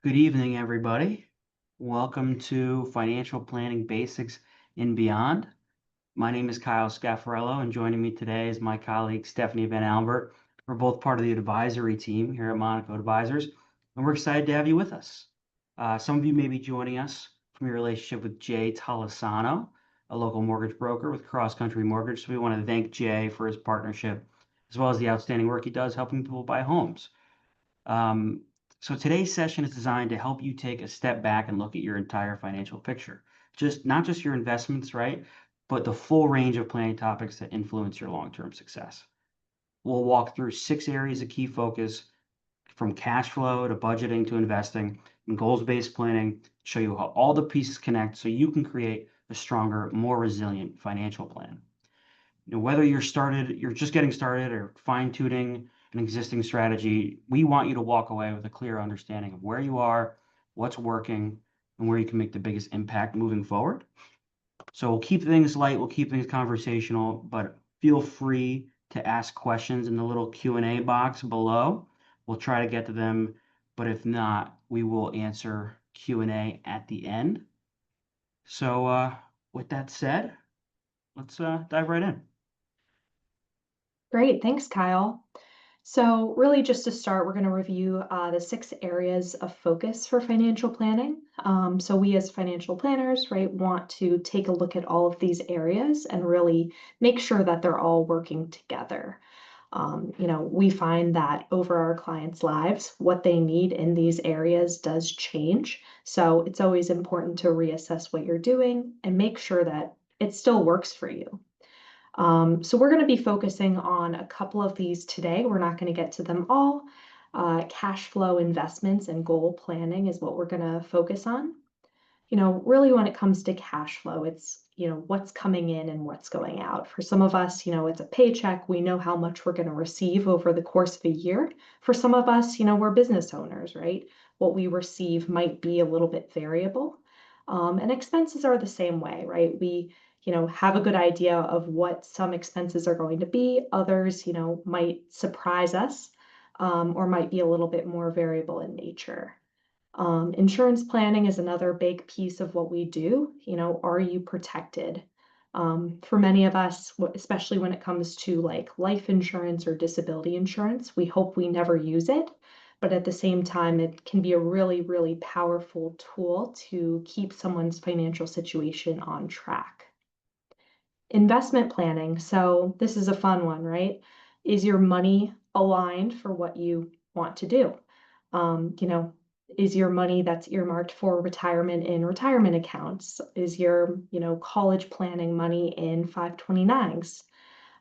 Good evening, everybody. Welcome to Financial Planning Basics and Beyond. My name is Kyle Scafariello, and joining me today is my colleague Stephanie Van Albert. We're both part of the advisory team here at Moneco Advisors, and we're excited to have you with us. Some of you may be joining us from your relationship with Jay Talisano, a local mortgage broker with Cross Country Mortgage. So we want to thank Jay for his partnership, as well as the outstanding work he does helping people buy homes. Um, so today's session is designed to help you take a step back and look at your entire financial picture. Just not just your investments, right? But the full range of planning topics that influence your long-term success. We'll walk through 6 areas of key focus from cash flow to budgeting to investing and goals-based planning, show you how all the pieces connect so you can create a stronger, more resilient financial plan. Whether you're just getting started or fine-tuning an existing strategy, we want you to walk away with a clear understanding of where you are, what's working, and where you can make the biggest impact moving forward. So we'll keep things light, we'll keep things conversational, but feel free to ask questions in the little Q&A box below. We'll try to get to them, but if not, we will answer Q&A at the end. So with that said, let's dive right in. Great, thanks, Kyle. So really just to start, we're going to review the 6 areas of focus for financial planning. So we as financial planners, right, want to take a look at all of these areas and really make sure that they're all working together. We find that over our clients' lives, what they need in these areas does change. So it's always important to reassess what you're doing and make sure that it still works for you. So we're going to be focusing on a couple of these today. We're not going to get to them all. Cash flow investments and goal planning is what we're going to focus on. Really when it comes to cash flow, it's, what's coming in and what's going out. For some of us, it's a paycheck. We know how much we're going to receive over the course of a year. For some of us, we're business owners, right? What we receive might be a little bit variable. And expenses are the same way, right? We have a good idea of what some expenses are going to be. Others, might surprise us or might be a little bit more variable in nature. Insurance planning is another big piece of what we do. Are you protected? For many of us, especially when it comes to like life insurance or disability insurance, we hope we never use it. But at the same time, it can be a really, really powerful tool to keep someone's financial situation on track. Investment planning. So this is a fun one, right? Is your money aligned for what you want to do? Um, you know, is your money that's earmarked for retirement in retirement accounts? Is your, college planning money in 529s?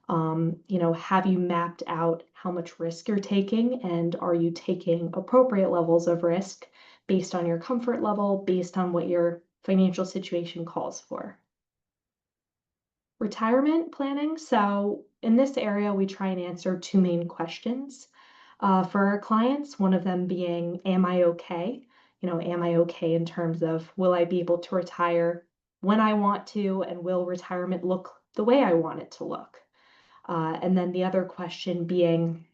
Have you mapped out how much risk you're taking and are you taking appropriate levels of risk based on your comfort level, based on what your financial situation calls for? Retirement planning. So in this area, we try and answer 2 main questions for our clients. One of them being, am I okay? Am I okay in terms of will I be able to retire when I want to, and will retirement look the way I want it to look? And then the other question being,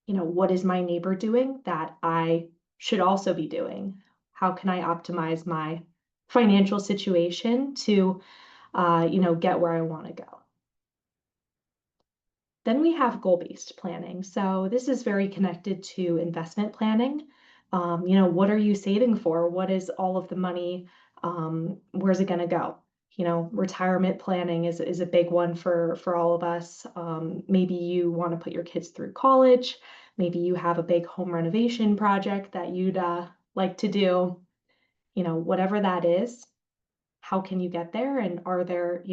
what is my neighbor doing that I should also be doing? How can I optimize my financial situation to get where I want to go? Then we have goal-based planning. So this is very connected to investment planning. What are you saving for? What is all of the money? Where's it going to go? Retirement planning is a big one for all of us. Maybe you want to put your kids through college. Maybe you have a big home renovation project that you'd like to do. Whatever that is, how can you get there? And are there,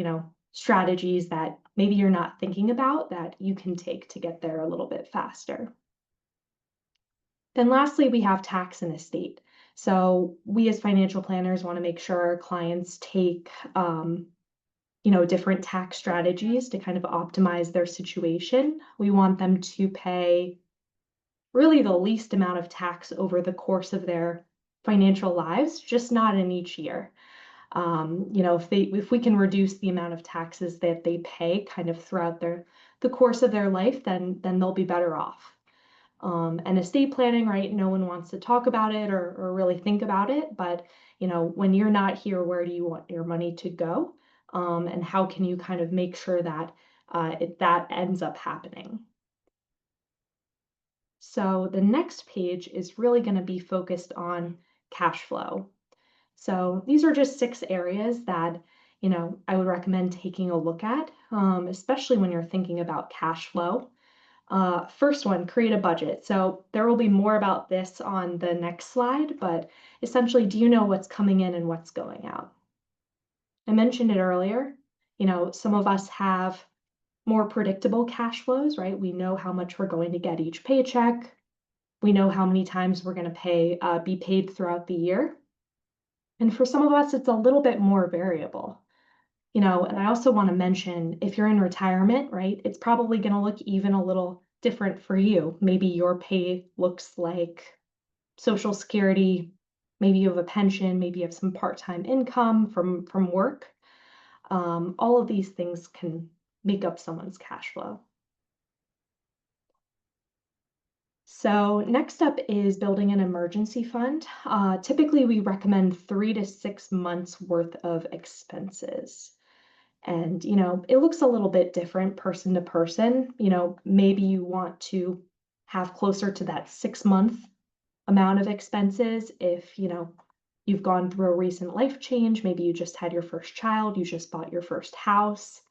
strategies that maybe you're not thinking about that you can take to get there a little bit faster? Then lastly, we have tax and estate. So we as financial planners want to make sure our clients take, different tax strategies to kind of optimize their situation. We want them to pay really the least amount of tax over the course of their financial lives, just not in each year. If we can reduce the amount of taxes that they pay kind of throughout the course of their life, then they'll be better off. And estate planning, right? No one wants to talk about it or really think about it, but when you're not here, where do you want your money to go? And how can you kind of make sure that that ends up happening? So the next page is really going to be focused on cash flow. So these are just 6 areas that, I would recommend taking a look at, especially when you're thinking about cash flow. First one, create a budget. So there will be more about this on the next slide, but essentially, do you know what's coming in and what's going out? I mentioned it earlier. Some of us have more predictable cash flows, right? We know how much we're going to get each paycheck. We know how many times we're going to be paid throughout the year. And for some of us, it's a little bit more variable. And I also want to mention if you're in retirement, right, it's probably going to look even a little different for you. Maybe your pay looks like Social Security, maybe you have a pension, maybe you have some part-time income from work. All of these things can make up someone's cash flow. So next up is building an emergency fund. Typically, we recommend 3 to 6 months worth of expenses. And, it looks a little bit different person to person. Maybe you want to have closer to that 6 month amount of expenses if, you've gone through a recent life change. Maybe you just had your first child, you just bought your first house.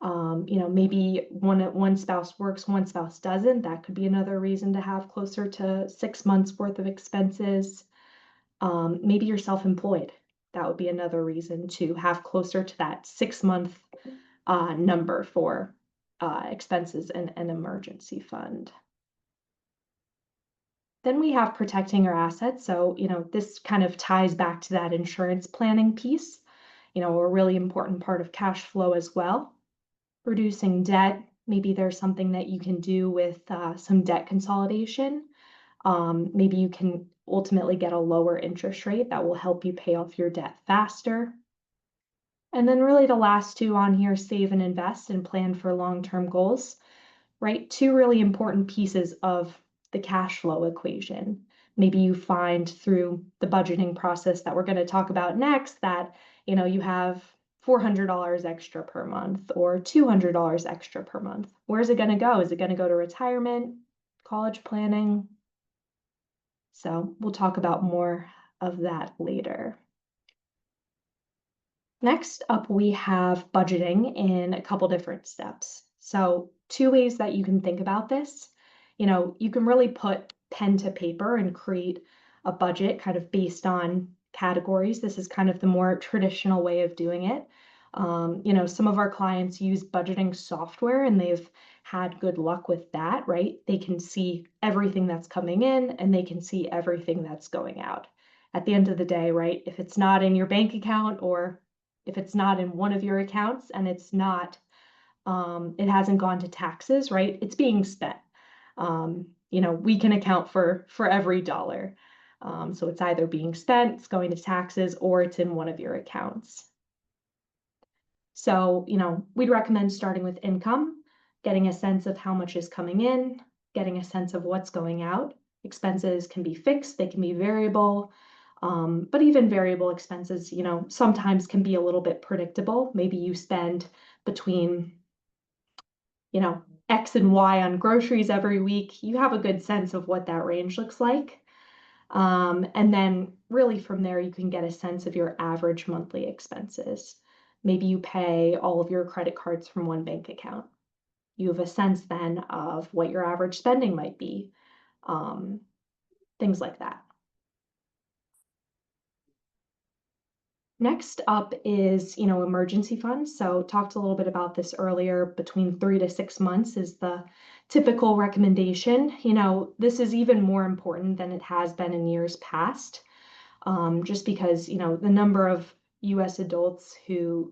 Maybe one spouse works, one spouse doesn't. That could be another reason to have closer to 6 months worth of expenses. Maybe you're self-employed. That would be another reason to have closer to that 6 month number for expenses and an emergency fund. Then we have protecting your assets. So, this kind of ties back to that insurance planning piece, a really important part of cash flow as well. Reducing debt, maybe there's something that you can do with some debt consolidation. Maybe you can ultimately get a lower interest rate that will help you pay off your debt faster. And then really the last two on here, save and invest and plan for long-term goals, right? Two really important pieces of the cash flow equation. Maybe you find through the budgeting process that we're going to talk about next that, you have $400 extra per month or $200 extra per month. Where's it going to go? Is it going to go to retirement, college planning? So we'll talk about more of that later. Next up, we have budgeting in a couple different steps. So 2 ways that you can think about this. You can really put pen to paper and create a budget kind of based on categories. This is kind of the more traditional way of doing it. Some of our clients use budgeting software and they've had good luck with that, right? They can see everything that's coming in and they can see everything that's going out. At the end of the day, right? If it's not in your bank account or if it's not in one of your accounts and it hasn't gone to taxes, right? It's being spent. We can account for every dollar. So it's either being spent, it's going to taxes, or it's in one of your accounts. So, we'd recommend starting with income, getting a sense of how much is coming in, getting a sense of what's going out. Expenses can be fixed, they can be variable. But even variable expenses, sometimes can be a little bit predictable. Maybe you spend between, X and Y on groceries every week. You have a good sense of what that range looks like. And then really from there, you can get a sense of your average monthly expenses. Maybe you pay all of your credit cards from one bank account. You have a sense then of what your average spending might be, things like that. Next up is, emergency funds. So talked a little bit about this earlier. Between 3 to 6 months is the typical recommendation. This is even more important than it has been in years past, just because, the number of US adults who,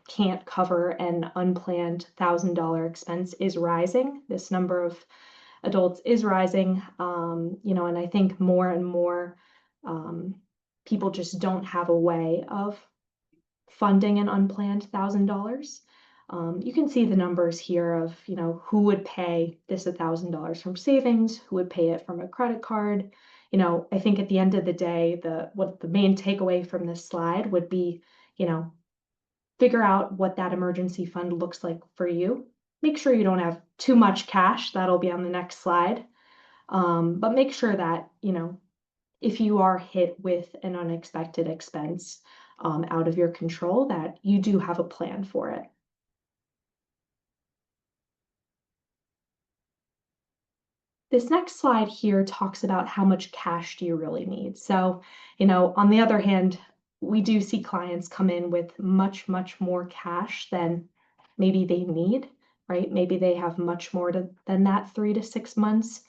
can't cover an unplanned $1,000 expense is rising. This number of adults is rising, and I think more and more people just don't have a way of funding an unplanned $1,000. You can see the numbers here of, who would pay this $1,000 from savings, who would pay it from a credit card. I think at the end of the day, what the main takeaway from this slide would be, you know, figure out what that emergency fund looks like for you. Make sure you don't have too much cash. That'll be on the next slide. But make sure that, if you are hit with an unexpected expense out of your control, that you do have a plan for it. This next slide here talks about how much cash do you really need. So, on the other hand, we do see clients come in with much, much more cash than maybe they need, right? Maybe they have much more than that 3 to 6 months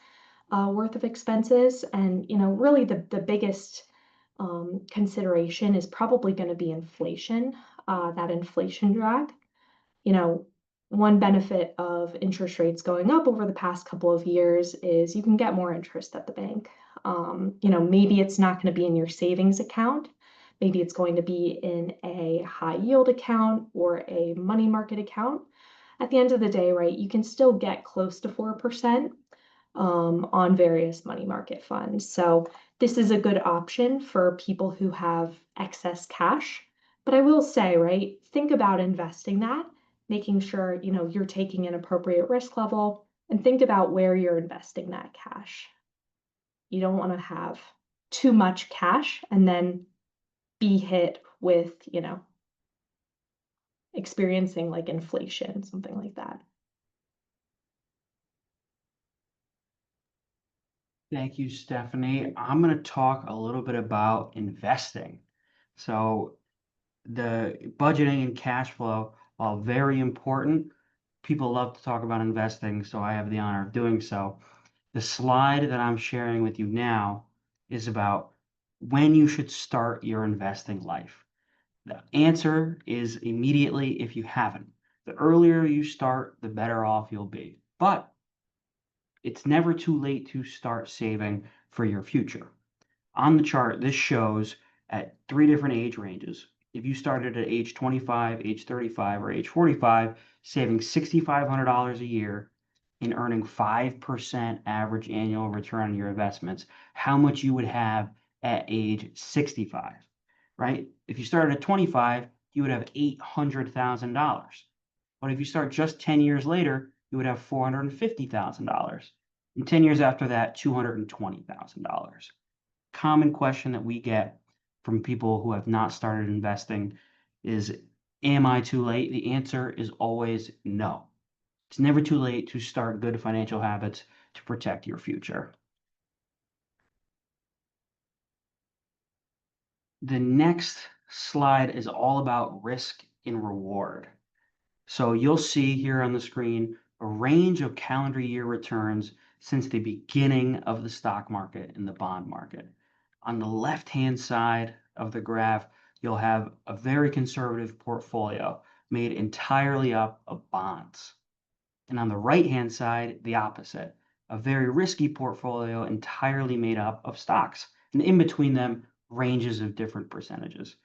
worth of expenses. And, really the biggest consideration is probably going to be inflation, that inflation drag. you know, One benefit of interest rates going up over the past couple of years is you can get more interest at the bank. Maybe it's not going to be in your savings account. Maybe it's going to be in a high yield account or a money market account. At the end of the day, right, you can still get close to 4% on various money market funds. So this is a good option for people who have excess cash. But I will say, right, think about investing that, making sure, you're taking an appropriate risk level, and think about where you're investing that cash. You don't want to have too much cash and then be hit with, experiencing like inflation, something like that. Thank you, Stephanie. I'm going to talk a little bit about investing. So the budgeting and cash flow, while very important, people love to talk about investing, so I have the honor of doing so. The slide that I'm sharing with you now is about when you should start your investing life. The answer is immediately if you haven't. The earlier you start, the better off you'll be. But it's never too late to start saving for your future. On the chart, this shows at 3 different age ranges. If you started at age 25, age 35, or age 45, saving $6,500 a year and earning 5% average annual return on your investments, how much you would have at age 65, right? If you started at 25, you would have $800,000. But if you start just 10 years later, you would have $450,000. And 10 years after that, $220,000. Common question that we get from people who have not started investing is, am I too late? The answer is always no. It's never too late to start good financial habits to protect your future. The next slide is all about risk and reward. So you'll see here on the screen a range of calendar year returns since the beginning of the stock market and the bond market. On the left-hand side of the graph, you'll have a very conservative portfolio made entirely up of bonds. And on the right-hand side, the opposite, a very risky portfolio entirely made up of stocks. And in between them, ranges of different percentages.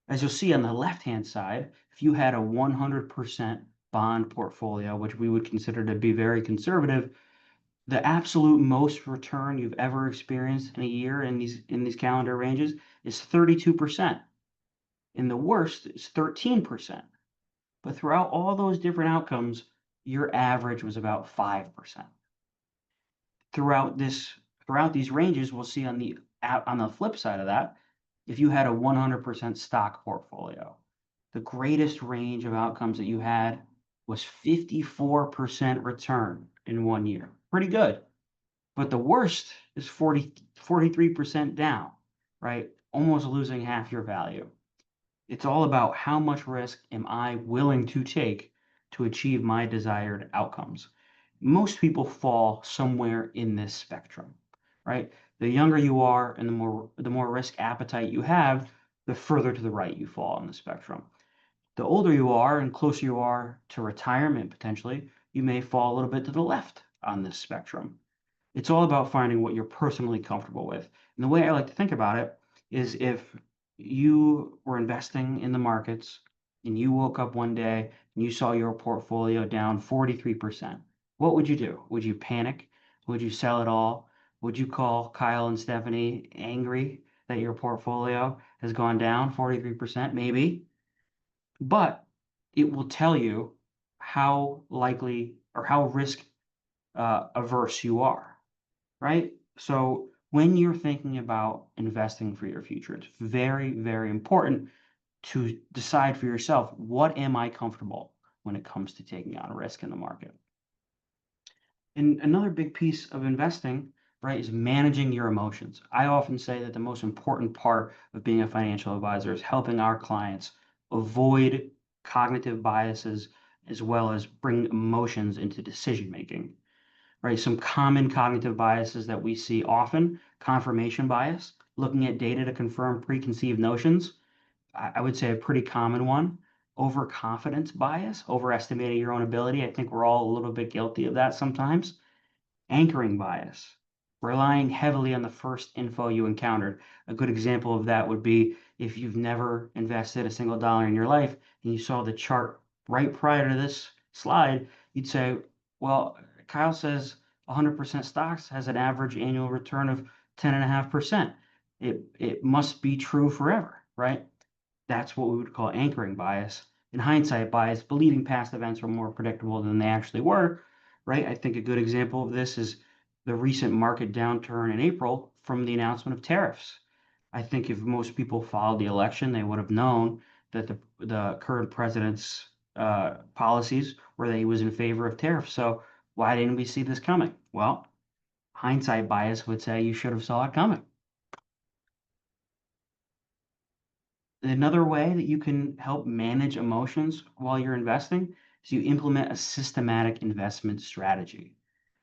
As you'll see on the left-hand side, if you had a 100% bond portfolio, which we would consider to be very conservative, the absolute most return you've ever experienced in a year in these calendar ranges is 32%. And the worst is 13%. But throughout all those different outcomes, your average was about 5%. Throughout these ranges, we'll see on the flip side of that, if you had a 100% stock portfolio, the greatest range of outcomes that you had was 54% return in 1 year. Pretty good. But the worst is 43% down, right? Almost losing half your value. It's all about how much risk am I willing to take to achieve my desired outcomes. Most people fall somewhere in this spectrum, right? The younger you are and the more risk appetite you have, the further to the right you fall on the spectrum. The older you are and closer you are to retirement potentially, you may fall a little bit to the left on this spectrum. It's all about finding what you're personally comfortable with. And the way I like to think about it is if you were investing in the markets and you woke up one day and you saw your portfolio down 43%, what would you do? Would you panic? Would you sell it all? Would you call Kyle and Stephanie angry that your portfolio has gone down 43%? Maybe, but it will tell you how likely or how risk averse you are, right? So when you're thinking about investing for your future, it's very, very important to decide for yourself, what am I comfortable when it comes to taking on risk in the market? And another big piece of investing, right, is managing your emotions. I often say that the most important part of being a financial advisor is helping our clients avoid cognitive biases as well as bring emotions into decision making, right? Some common cognitive biases that we see often: confirmation bias, looking at data to confirm preconceived notions. I would say a pretty common one. Overconfidence bias, overestimating your own ability. I think we're all a little bit guilty of that sometimes. Anchoring bias, relying heavily on the first info you encountered. A good example of that would be if you've never invested a single dollar in your life and you saw the chart right prior to this slide, you'd say, well, Kyle says 100% stocks has an average annual return of 10.5%. It must be true forever, right? That's what we would call anchoring bias. In hindsight bias, believing past events were more predictable than they actually were, right? I think a good example of this is the recent market downturn in April from the announcement of tariffs. I think if most people followed the election, they would have known that the current president's policies were that he was in favor of tariffs. So why didn't we see this coming? Well, hindsight bias would say you should have saw it coming. Another way that you can help manage emotions while you're investing is you implement a systematic investment strategy.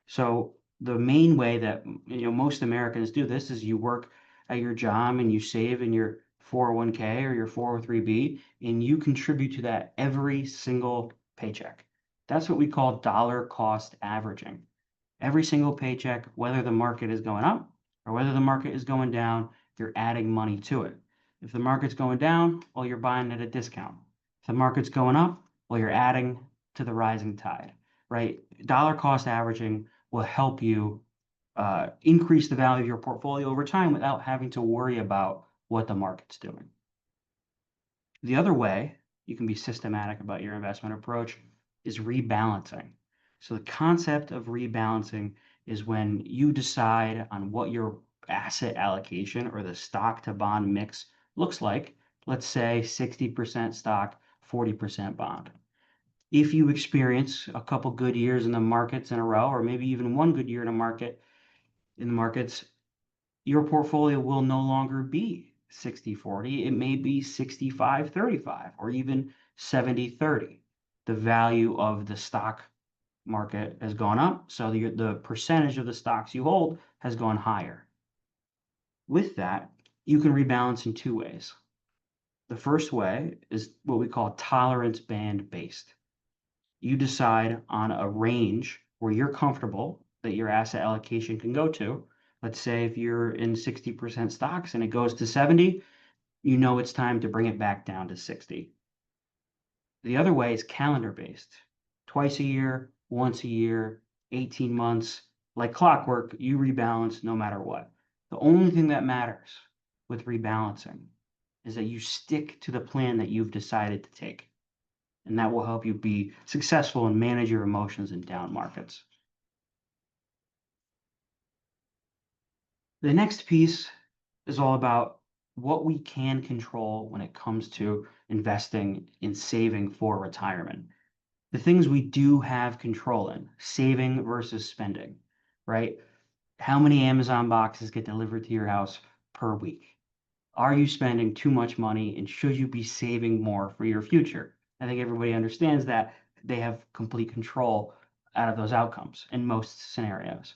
So the main way that most Americans do this is you work at your job and you save in your 401k or your 403b and you contribute to that every single paycheck. That's what we call dollar cost averaging. Every single paycheck, whether the market is going up or whether the market is going down, you're adding money to it. If the market's going down, well, you're buying at a discount. If the market's going up, well, you're adding to the rising tide, right? Dollar cost averaging will help you increase the value of your portfolio over time without having to worry about what the market's doing. The other way you can be systematic about your investment approach is rebalancing. So the concept of rebalancing is when you decide on what your asset allocation or the stock to bond mix looks like. Let's say 60% stock, 40% bond. If you experience a couple good years in the markets in a row, or maybe even one good year in the markets, your portfolio will no longer be 60/40. It may be 65/35 or even 70/30. The value of the stock market has gone up, so the percentage of the stocks you hold has gone higher. With that, you can rebalance in two ways. The first way is what we call tolerance band based. You decide on a range where you're comfortable that your asset allocation can go to. Let's say if you're in 60% stocks and it goes to 70, you know it's time to bring it back down to 60. The other way is calendar based. Twice a year, once a year, 18 months, like clockwork, you rebalance no matter what. The only thing that matters with rebalancing is that you stick to the plan that you've decided to take. And that will help you be successful and manage your emotions in down markets. The next piece is all about what we can control when it comes to investing in saving for retirement. The things we do have control in, saving versus spending, right? How many Amazon boxes get delivered to your house per week? Are you spending too much money and should you be saving more for your future? I think everybody understands that they have complete control out of those outcomes in most scenarios.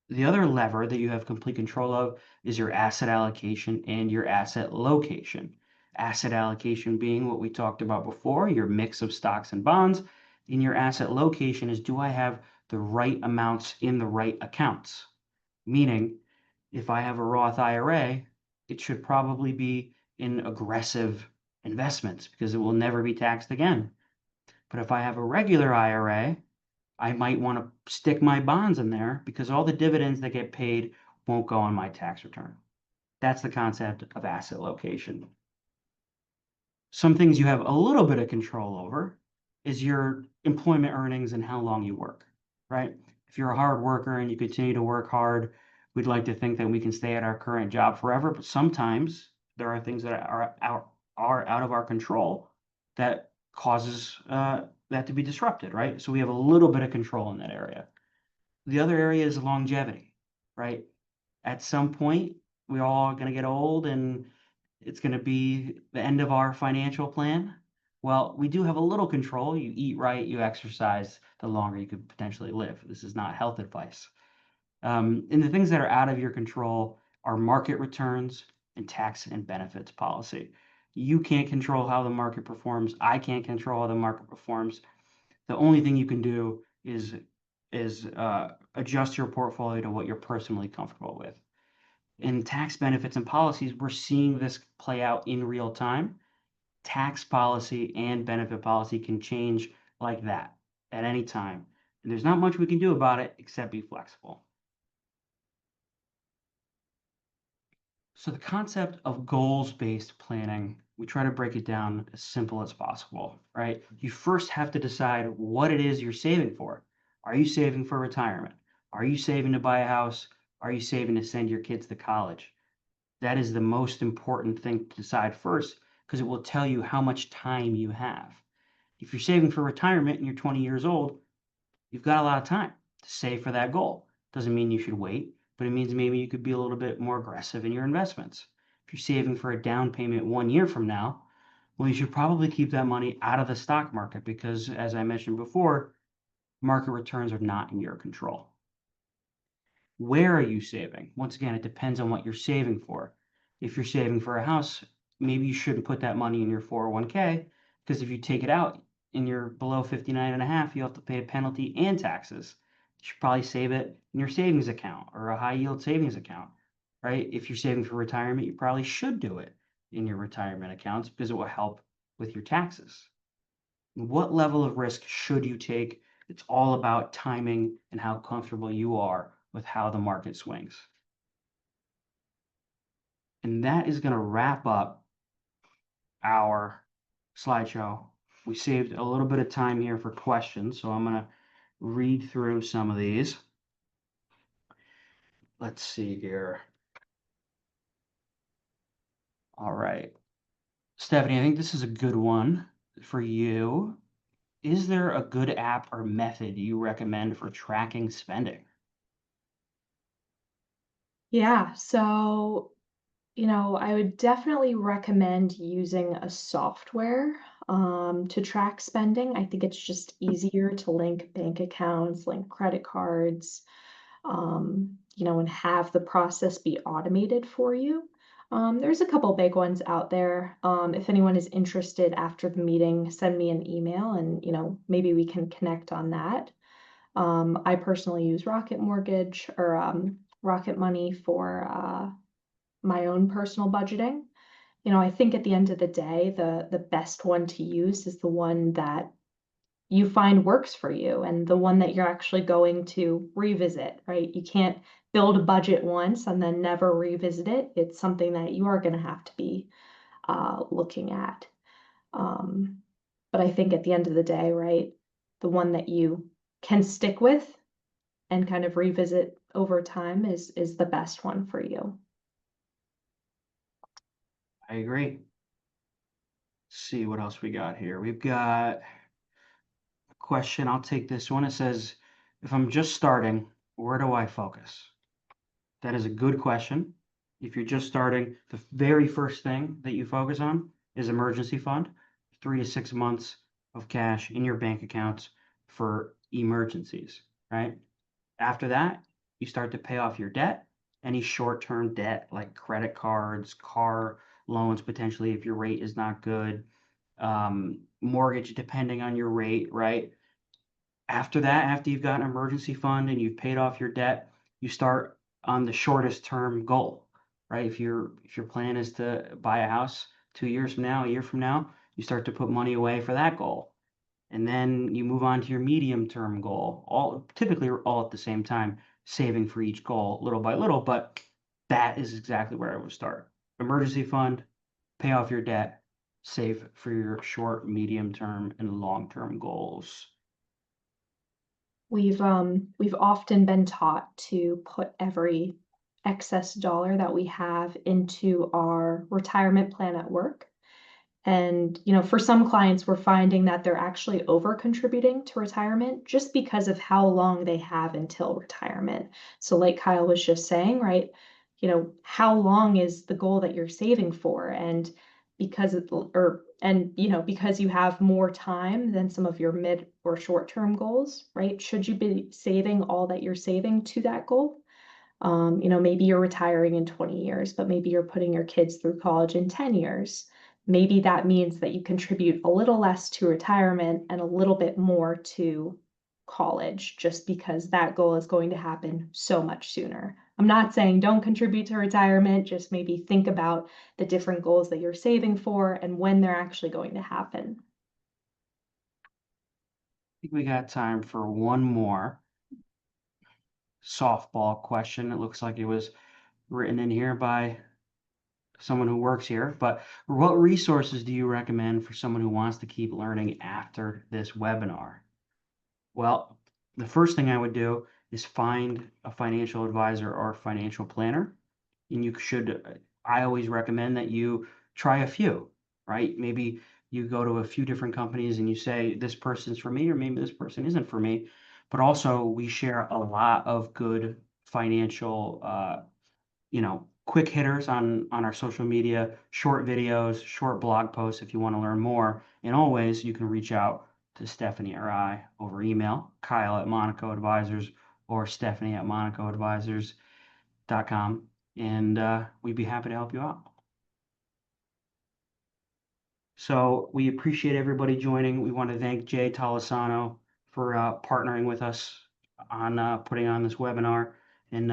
The other lever that you have complete control of is your asset allocation and your asset location. Asset allocation being what we talked about before, your mix of stocks and bonds. And your asset location is, do I have the right amounts in the right accounts? Meaning, if I have a Roth IRA, it should probably be in aggressive investments because it will never be taxed again. But if I have a regular IRA, I might want to stick my bonds in there because all the dividends that get paid won't go on my tax return. That's the concept of asset location. Some things you have a little bit of control over is your employment earnings and how long you work, right? If you're a hard worker and you continue to work hard, we'd like to think that we can stay at our current job forever, but sometimes there are things that are out of our control that causes that to be disrupted, right? So we have a little bit of control in that area. The other area is longevity, right? At some point, we're all going to get old and it's going to be the end of our financial plan. Well, we do have a little control. You eat right, you exercise, the longer you could potentially live. This is not health advice. And the things that are out of your control are market returns and tax and benefits policy. You can't control how the market performs. I can't control how the market performs. The only thing you can do is adjust your portfolio to what you're personally comfortable with. In tax benefits and policies, we're seeing this play out in real time. Tax policy and benefit policy can change like that at any time. And there's not much we can do about it except be flexible. So the concept of goals-based planning, we try to break it down as simple as possible, right? You first have to decide what it is you're saving for. Are you saving for retirement? Are you saving to buy a house? Are you saving to send your kids to college? That is the most important thing to decide first because it will tell you how much time you have. If you're saving for retirement and you're 20 years old, you've got a lot of time to save for that goal. Doesn't mean you should wait, but it means maybe you could be a little bit more aggressive in your investments. If you're saving for a down payment 1 year from now, well, you should probably keep that money out of the stock market because, as I mentioned before, market returns are not in your control. Where are you saving? Once again, it depends on what you're saving for. If you're saving for a house, maybe you shouldn't put that money in your 401k because if you take it out and you're below 59 and a half, you have to pay a penalty and taxes. You should probably save it in your savings account or a high yield savings account, right? If you're saving for retirement, you probably should do it in your retirement accounts because it will help with your taxes. What level of risk should you take? It's all about timing and how comfortable you are with how the market swings. And that is going to wrap up our slideshow. We saved a little bit of time here for questions, so I'm going to read through some of these. Let's see here. All right. Stephanie, I think this is a good one for you. Is there a good app or method you recommend for tracking spending? Yeah, so I would definitely recommend using a software to track spending. I think it's just easier to link bank accounts, link credit cards, and have the process be automated for you. There's a couple big ones out there. If anyone is interested after the meeting, send me an email and, maybe we can connect on that. I personally use Rocket Mortgage or Rocket Money for my own personal budgeting. I think at the end of the day, the best one to use is the one that you find works for you and the one that you're actually going to revisit, right? You can't build a budget once and then never revisit it. It's something that you are going to have to be looking at. But I think at the end of the day, right, the one that you can stick with and kind of revisit over time is the best one for you. I agree. Let's see what else we got here. We've got a question. I'll take this one. It says, if I'm just starting, where do I focus? That is a good question. If you're just starting, the very first thing that you focus on is emergency fund, 3 to 6 months of cash in your bank accounts for emergencies, right? After that, you start to pay off your debt, any short-term debt like credit cards, car loans, potentially if your rate is not good, mortgage depending on your rate, right? After that, after you've got an emergency fund and you've paid off your debt, you start on the shortest term goal, right? If your plan is to buy a house 2 years from now, a year from now, you start to put money away for that goal. And then you move on to your medium term goal, all typically all at the same time, saving for each goal little by little, but that is exactly where I would start. Emergency fund, pay off your debt, save for your short, medium term, and long term goals. We've often been taught to put every excess dollar that we have into our retirement plan at work. And, for some clients, we're finding that they're actually over contributing to retirement just because of how long they have until retirement. So, like Kyle was just saying, right? How long is the goal that you're saving for? And because you have more time than some of your mid or short-term goals, right? Should you be saving all that you're saving to that goal? Maybe you're retiring in 20 years, but maybe you're putting your kids through college in 10 years. Maybe that means that you contribute a little less to retirement and a little bit more to college, just because that goal is going to happen so much sooner. I'm not saying don't contribute to retirement, just maybe think about the different goals that you're saving for and when they're actually going to happen. I think we got time for one more softball question. It looks like it was written in here by someone who works here, but what resources do you recommend for someone who wants to keep learning after this webinar? Well, the first thing I would do is find a financial advisor or financial planner. And I always recommend that you try a few, right? Maybe you go to a few different companies and you say, this person's for me, or maybe this person isn't for me. But also, we share a lot of good financial quick hitters on our social media, short videos, short blog posts if you want to learn more. And always you can reach out to Stephanie or I over email, Kyle at Moneco Advisors or Stephanie at MonecoAdvisors.com. And we'd be happy to help you out. So we appreciate everybody joining. We want to thank Jay Tolisano for partnering with us on putting on this webinar, and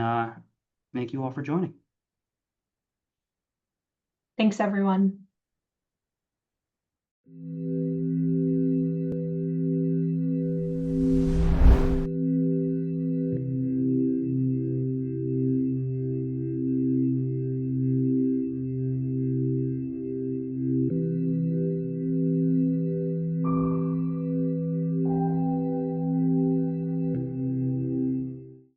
thank you all for joining. Thanks, everyone.